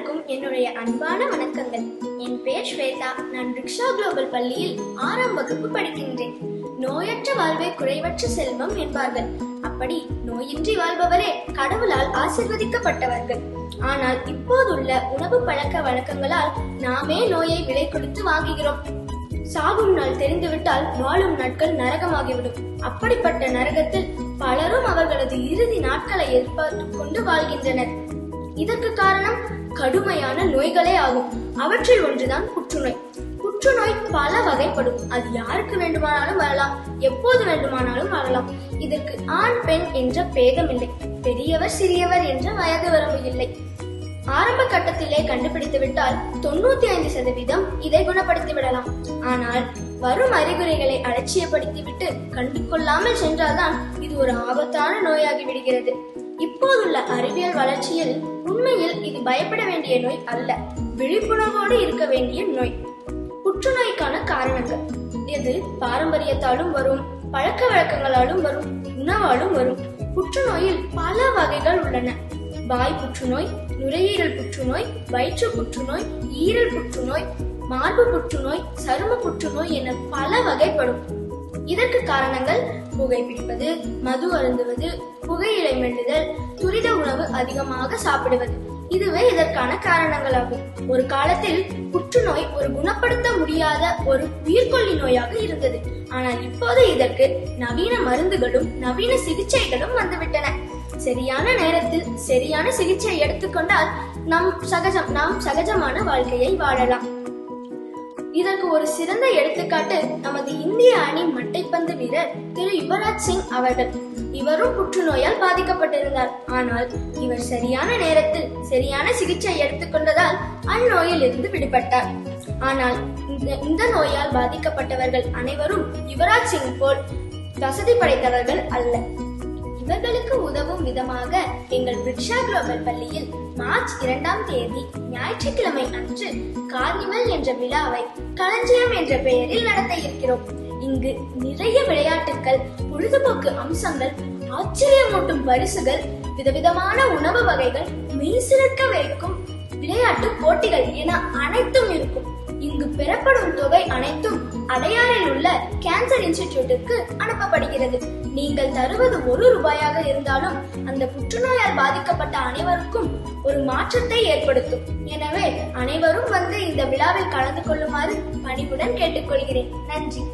அனைவருக்கும் என்னுடைய அன்பான வணக்கங்கள். என் பெயர் ஸ்வேதா. நான் ரிக்ஷா குளோபல் பள்ளியில் 6ஆம் வகுப்பு படிக்கின்றேன். நோயற்ற வாழ்வே குறைவற்ற செல்வம் என்பார்கள். அப்படி நோயின்றி வாழ்பவரே கடவுளால் ஆசிர்வதிக்கப்பட்டவர்கள். ஆனால் இப்போதுள்ள உணவு பழக்க வழக்கங்களால் நாமே நோயை விலை கொடுத்து வாங்குகிறோம். சாகும் நாள் தெரிந்துவிட்டால் வாழும் நாட்கள் நரகமாகிவிடும். அப்படிப்பட்ட நரகத்தில் பலரும் அவர்களது இறுதி நாட்களை எதிர்பார்த்துக் கொண்டு வாழ்கின்றனர். இதற்கு காரணம் கடுமையான நோய்களே ஆகும். அவற்றில் ஒன்றுதான் புற்றுநோய். புற்றுநோய் பல வகைப்படும். அது யாருக்கு வேண்டுமானாலும் வரலாம், எப்போது வேண்டுமானாலும் வரலாம். இதற்கு ஆண் பெண் என்ற பேதம் இல்லை. பெரியவர் சிறியவர் என்ற வயது வரம்பு இல்லை. ஆரம்ப கட்டத்திலே கண்டுபிடித்து விட்டால் 95% இதை குணப்படுத்தி விடலாம். ஆனால் வரும் அறிகுறிகளை அலட்சியப்படுத்திவிட்டு கண்டு கொள்ளாமல் சென்றால்தான் இது ஒரு ஆபத்தான நோயாகி விடுகிறது. இப்போதுள்ள அறிவியல் வளர்ச்சியில் உண்மையில் இது பயப்பட வேண்டிய நோய் அல்ல, விழிப்புணர்வோடு இருக்க வேண்டிய நோய். புற்றுநோய்க்கான காரணங்கள் இது பாரம்பரியத்தாலும் வரும், பழக்க வழக்கங்களாலும் வரும், உணவாலும் வரும். புற்றுநோயில் பல வகைகள் உள்ளன. வாய் புற்றுநோய், நுரையீரல் புற்றுநோய், வயிற்று புற்றுநோய், ஈரல் புற்றுநோய், மார்பு புற்றுநோய், சரும புற்றுநோய் என பல வகைப்படும். இதற்கு காரணங்கள் புகைப்பிடிப்பது, மது அருந்துவது, புகையிலை மெல்லுதல், துரித உணவு அதிகமாக சாப்பிடுவது. இதுவே இதற்கான காரணங்களாகும். ஒரு காலத்தில் புற்றுநோய் ஒரு குணப்படுத்த முடியாத ஒரு உயிர்கொல்லி நோயாக இருந்தது. ஆனால் இப்போது இதற்கு நவீன மருந்துகளும் நவீன சிகிச்சைகளும் வந்துவிட்டன. சரியான நேரத்தில் சரியான சிகிச்சை எடுத்துக்கொண்டால் நாம் சகஜமான வாழ்க்கையை வாழலாம். இதற்கு ஒரு சிறந்த எடுத்துக்காட்டு நமது இந்திய அணி மட்டைப்பந்து வீரர் திரு யுவராஜ் சிங் அவர்கள். இவரும் புற்றுநோயால் பாதிக்கப்பட்டிருந்தார். ஆனால் இவர் சரியான நேரத்தில் சரியான சிகிச்சை எடுத்துக்கொண்டதால் அந்நோயில் இருந்து விடுபட்டார். ஆனால் இந்த நோயால் பாதிக்கப்பட்டவர்கள் அனைவரும் யுவராஜ் சிங் போல் வசதி படைத்தவர்கள் அல்ல. இவர்களுக்கு உதவும் விதமாக எங்கள் ரிக்ஷா குளோபல் பள்ளியில் மார்ச் 2ஆம் தேதி ஞாயிற்றுக்கிழமை அன்று கார்னிவல் என்ற விழாவை களஞ்சியம் என்ற பெயரில் நடத்த இருக்கிறோம். இங்கு நிறைய விளையாட்டுகள், பொழுதுபோக்கு அம்சங்கள், ஆச்சரியமூட்டும் பரிசுகள், விதவிதமான உணவு வகைகள், மெய்சிலிர்க்க வைக்கும் விளையாட்டு போட்டிகள் என அனைத்தும் இருக்கும். இங்கு பெறப்படும் தொகை அனைத்தும் அடையாறில் உள்ள கேன்சர் இன்ஸ்டிடியூட்டுக்கு அனுப்பப்படுகிறது. நீங்கள் தருவது ₹1 இருந்தாலும் அந்த புற்றுநோயால் பாதிக்கப்பட்ட அனைவருக்கும் ஒரு மாற்றத்தை ஏற்படுத்தும். எனவே அனைவரும் வந்து இந்த விழாவில் கலந்து கொள்ளுமாறு பணிவுடன் கேட்டுக்கொள்கிறேன். நன்றி.